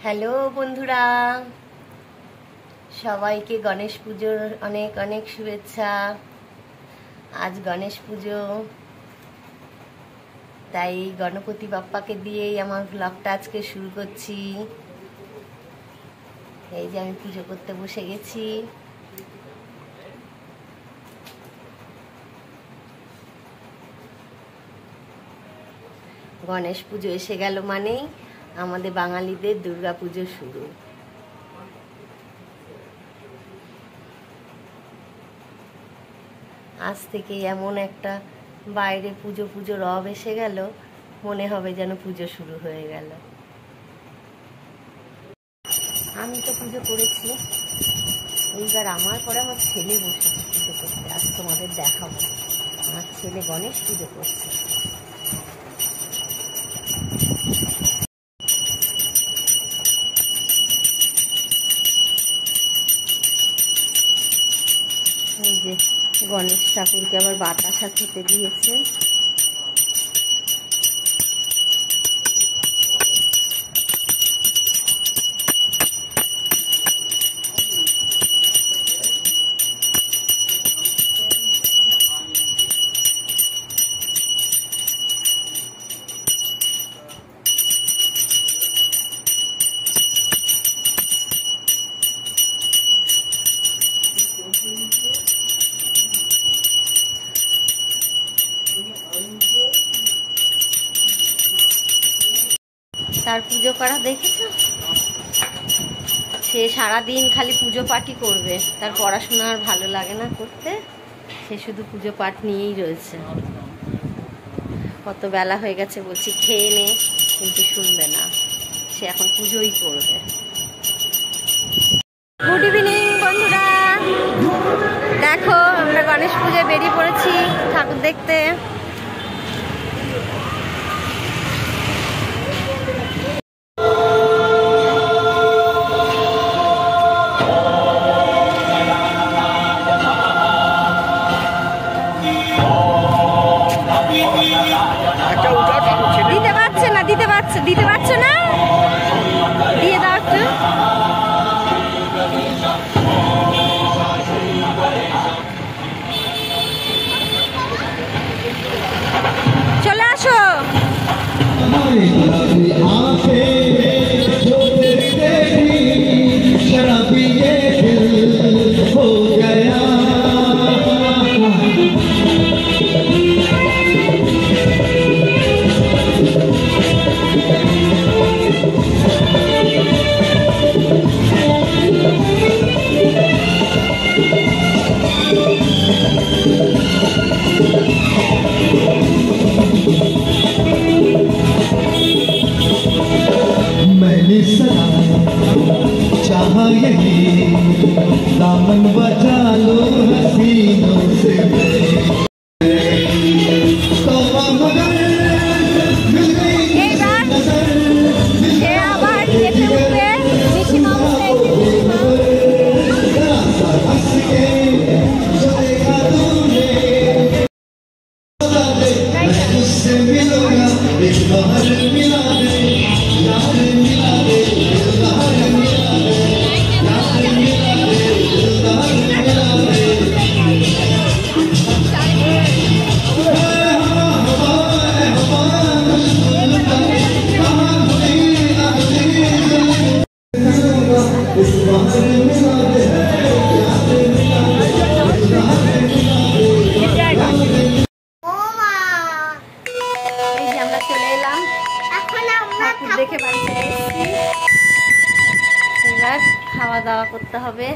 Hello বন্ধুরা, সবাইকে গণেশ পুজোর অনেক অনেক শুভেচ্ছা। আজ গণেশ পুজো, তাই গণপতি বাপ্পাকে দিয়েই আমার ব্লগটা আজকে শুরু করছি। এই যে আমি পুজো করতে বসে গেছি। গণেশ পুজো এসে গেল মানেই আমাদের বাঙালিদের দুর্গা পুজো শুরু। আজ থেকে এমন একটা বাইরে পুজো পুজো রব এসে গেল, মনে হবে যেন পুজো শুরু হয়ে গেল। আমি তো পুজো করেছি, এইবার আমার পরে আমার ছেলে বসেছে পুজো করতে। আজ তোমাদের দেখাবো আমার ছেলে গণেশ পুজো করছে। এই যে গণেশ ঠাকুরকে আবার বাতাসা খেতে দিয়েছে। তার পুজো করা দেখেছ? সে সারাদিন খালি পুজো পাঠই করবে, তার পড়াশোনা আর ভালো লাগে না করতে, সে শুধু পুজো পাঠ নিয়েই রয়েছে। কত বেলা হয়ে গেছে বলছি খেয়ে নে, কিন্তু শুনবে না, সে এখন পুজোই করবে। গুড ইভিনিং বন্ধুরা, দেখো আমরা গণেশ পুজোয় বেরিয়ে পড়েছি ঠাকুর দেখতে। দিতে পারছো না, দিয়ে দাও একটু। চলে আসো। चाहा यही दामन बचा लो हसीनों से দেখে বাড়ি চলে এসেছি, এবার খাওয়া দাওয়া করতে হবে।